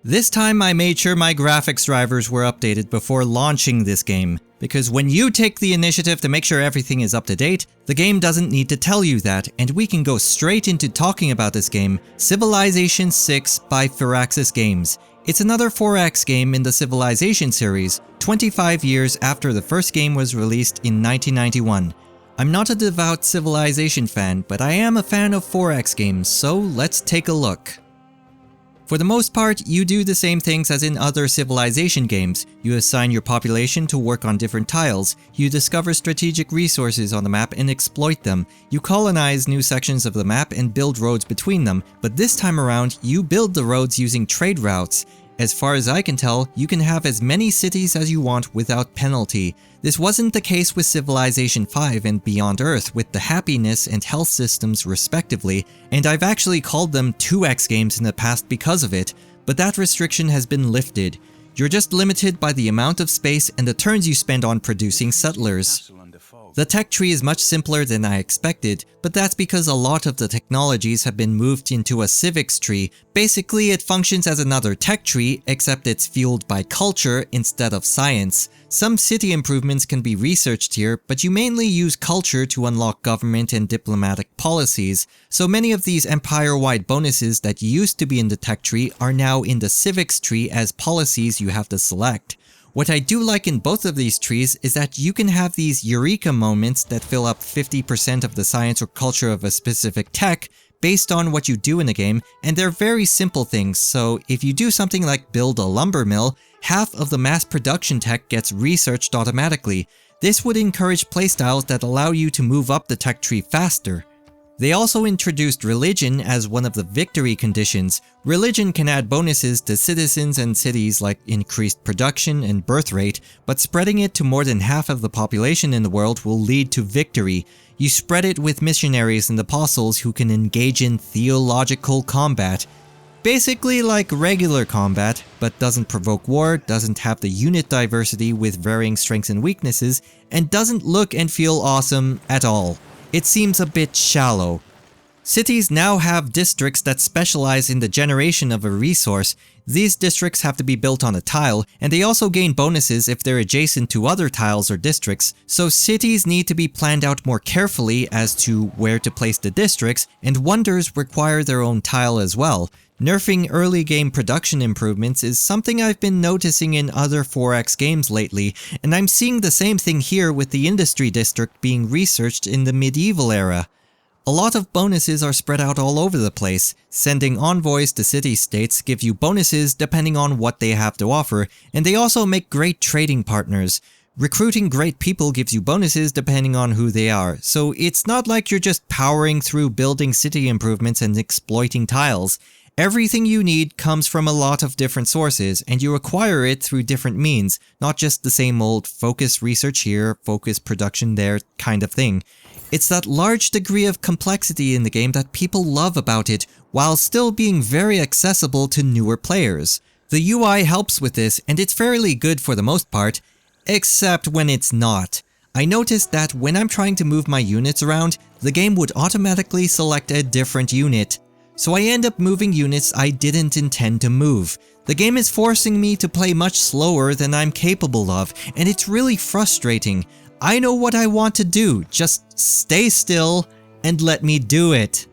This time I made sure my graphics drivers were updated before launching this game, because when you take the initiative to make sure everything is up to date, the game doesn't need to tell you that, and we can go straight into talking about this game, Civilization 6 by Firaxis Games. It's another 4X game in the Civilization series, 25 years after the first game was released in 1991. I'm not a devout Civilization fan, but I am a fan of 4X games, so let's take a look. For the most part, you do the same things as in other Civilization games. You assign your population to work on different tiles, you discover strategic resources on the map and exploit them, you colonize new sections of the map and build roads between them, but this time around, you build the roads using trade routes. As far as I can tell, you can have as many cities as you want without penalty. This wasn't the case with Civilization 5 and Beyond Earth with the happiness and health systems respectively, and I've actually called them 2X games in the past because of it, but that restriction has been lifted. You're just limited by the amount of space and the turns you spend on producing settlers. The tech tree is much simpler than I expected, but that's because a lot of the technologies have been moved into a civics tree. Basically, it functions as another tech tree, except it's fueled by culture instead of science. Some city improvements can be researched here, but you mainly use culture to unlock government and diplomatic policies. So many of these empire-wide bonuses that used to be in the tech tree are now in the civics tree as policies you have to select. What I do like in both of these trees is that you can have these eureka moments that fill up 50% of the science or culture of a specific tech based on what you do in the game, and they're very simple things, so if you do something like build a lumber mill, half of the mass production tech gets researched automatically. This would encourage playstyles that allow you to move up the tech tree faster. They also introduced religion as one of the victory conditions. Religion can add bonuses to citizens and cities like increased production and birth rate, but spreading it to more than half of the population in the world will lead to victory. You spread it with missionaries and apostles who can engage in theological combat. Basically like regular combat, but doesn't provoke war, doesn't have the unit diversity with varying strengths and weaknesses, and doesn't look and feel awesome at all. It seems a bit shallow. Cities now have districts that specialize in the generation of a resource. These districts have to be built on a tile, and they also gain bonuses if they're adjacent to other tiles or districts, so cities need to be planned out more carefully as to where to place the districts, and wonders require their own tile as well. Nerfing early game production improvements is something I've been noticing in other 4X games lately, and I'm seeing the same thing here with the industry district being researched in the medieval era. A lot of bonuses are spread out all over the place. Sending envoys to city-states give you bonuses depending on what they have to offer, and they also make great trading partners. Recruiting great people gives you bonuses depending on who they are, so it's not like you're just powering through building city improvements and exploiting tiles. Everything you need comes from a lot of different sources, and you acquire it through different means, not just the same old focus research here, focus production there kind of thing. It's that large degree of complexity in the game that people love about it, while still being very accessible to newer players. The UI helps with this, and it's fairly good for the most part, except when it's not. I noticed that when I'm trying to move my units around, the game would automatically select a different unit. So I end up moving units I didn't intend to move. The game is forcing me to play much slower than I'm capable of, and it's really frustrating. I know what I want to do, just stay still and let me do it.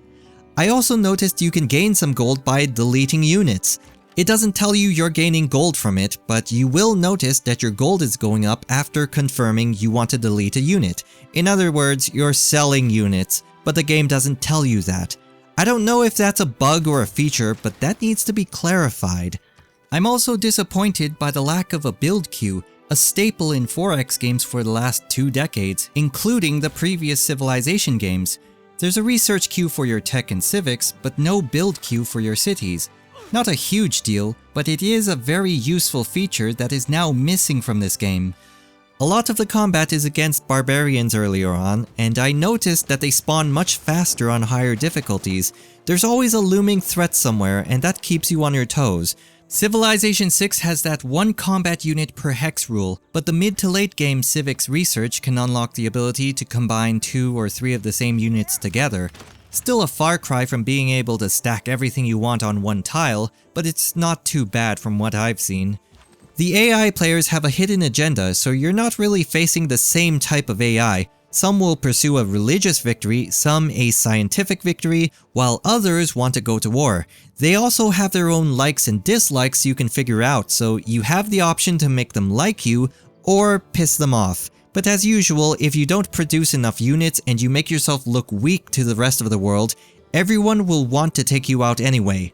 I also noticed you can gain some gold by deleting units. It doesn't tell you you're gaining gold from it, but you will notice that your gold is going up after confirming you want to delete a unit. In other words, you're selling units, but the game doesn't tell you that. I don't know if that's a bug or a feature, but that needs to be clarified. I'm also disappointed by the lack of a build queue, a staple in 4X games for the last 2 decades, including the previous Civilization games. There's a research queue for your tech and civics, but no build queue for your cities. Not a huge deal, but it is a very useful feature that is now missing from this game. A lot of the combat is against barbarians earlier on, and I noticed that they spawn much faster on higher difficulties. There's always a looming threat somewhere, and that keeps you on your toes. Civilization 6 has that 1 combat unit per hex rule, but the mid to late game civics research can unlock the ability to combine 2 or 3 of the same units together. Still a far cry from being able to stack everything you want on one tile, but it's not too bad from what I've seen. The AI players have a hidden agenda, so you're not really facing the same type of AI. Some will pursue a religious victory, some a scientific victory, while others want to go to war. They also have their own likes and dislikes you can figure out, so you have the option to make them like you or piss them off. But as usual, if you don't produce enough units and you make yourself look weak to the rest of the world, everyone will want to take you out anyway.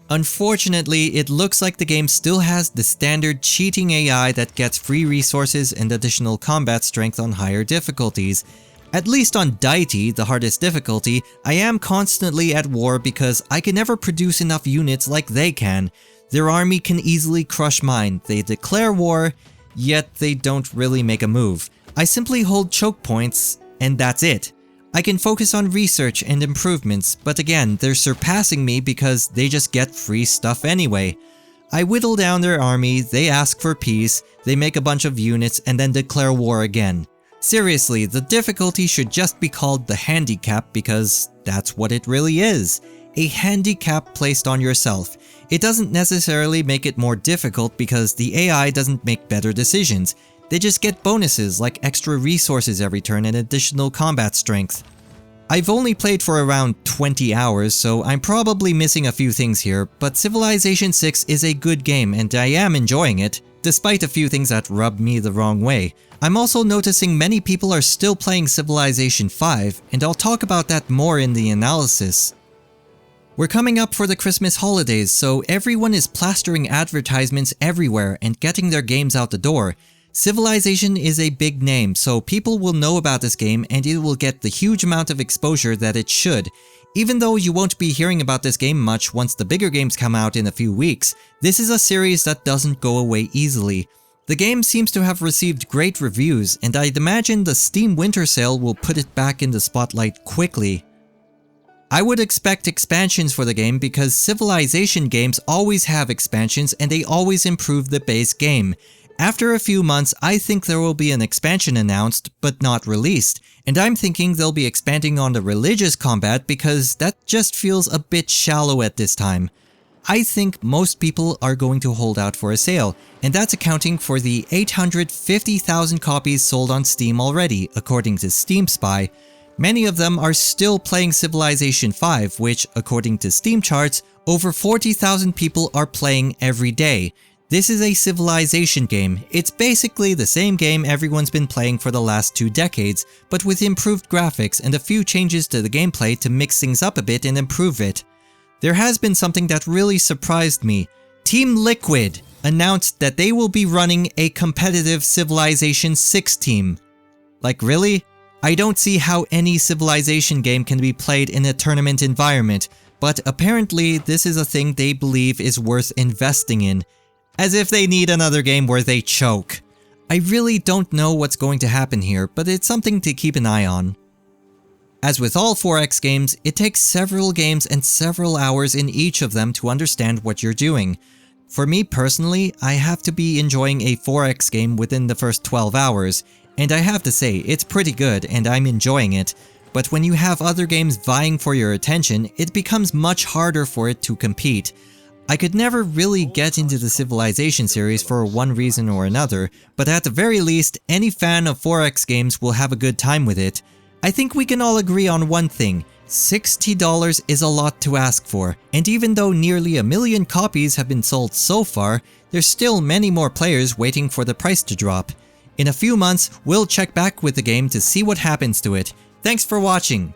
Unfortunately, it looks like the game still has the standard cheating AI that gets free resources and additional combat strength on higher difficulties. At least on Deity, the hardest difficulty, I am constantly at war because I can never produce enough units like they can. Their army can easily crush mine. They declare war, yet they don't really make a move. I simply hold choke points, and that's it. I can focus on research and improvements, but again, they're surpassing me because they just get free stuff anyway. I whittle down their army, they ask for peace, they make a bunch of units, and then declare war again. Seriously, the difficulty should just be called the handicap because that's what it really is. A handicap placed on yourself. It doesn't necessarily make it more difficult because the AI doesn't make better decisions. They just get bonuses like extra resources every turn and additional combat strength. I've only played for around 20 hours, so I'm probably missing a few things here, but Civilization 6 is a good game and I am enjoying it, despite a few things that rub me the wrong way. I'm also noticing many people are still playing Civilization 5, and I'll talk about that more in the analysis. We're coming up for the Christmas holidays, so everyone is plastering advertisements everywhere and getting their games out the door. Civilization is a big name, so people will know about this game and it will get the huge amount of exposure that it should. Even though you won't be hearing about this game much once the bigger games come out in a few weeks, this is a series that doesn't go away easily. The game seems to have received great reviews, and I'd imagine the Steam Winter Sale will put it back in the spotlight quickly. I would expect expansions for the game because Civilization games always have expansions and they always improve the base game. After a few months, I think there will be an expansion announced, but not released, and I'm thinking they'll be expanding on the religious combat because that just feels a bit shallow at this time. I think most people are going to hold out for a sale, and that's accounting for the 850,000 copies sold on Steam already, according to Steam Spy. Many of them are still playing Civilization 5, which, according to Steam charts, over 40,000 people are playing every day. This is a Civilization game. It's basically the same game everyone's been playing for the last 2 decades, but with improved graphics and a few changes to the gameplay to mix things up a bit and improve it. There has been something that really surprised me. Team Liquid announced that they will be running a competitive Civilization 6 team. Like really? I don't see how any Civilization game can be played in a tournament environment, but apparently this is a thing they believe is worth investing in. As if they need another game where they choke. I really don't know what's going to happen here, but it's something to keep an eye on. As with all 4X games, it takes several games and several hours in each of them to understand what you're doing. For me personally, I have to be enjoying a 4X game within the first 12 hours, and I have to say, it's pretty good and I'm enjoying it. But when you have other games vying for your attention, it becomes much harder for it to compete. I could never really get into the Civilization series for one reason or another, but at the very least, any fan of 4X games will have a good time with it. I think we can all agree on one thing, $60 is a lot to ask for, and even though nearly 1 million copies have been sold so far, there's still many more players waiting for the price to drop. In a few months, we'll check back with the game to see what happens to it. Thanks for watching!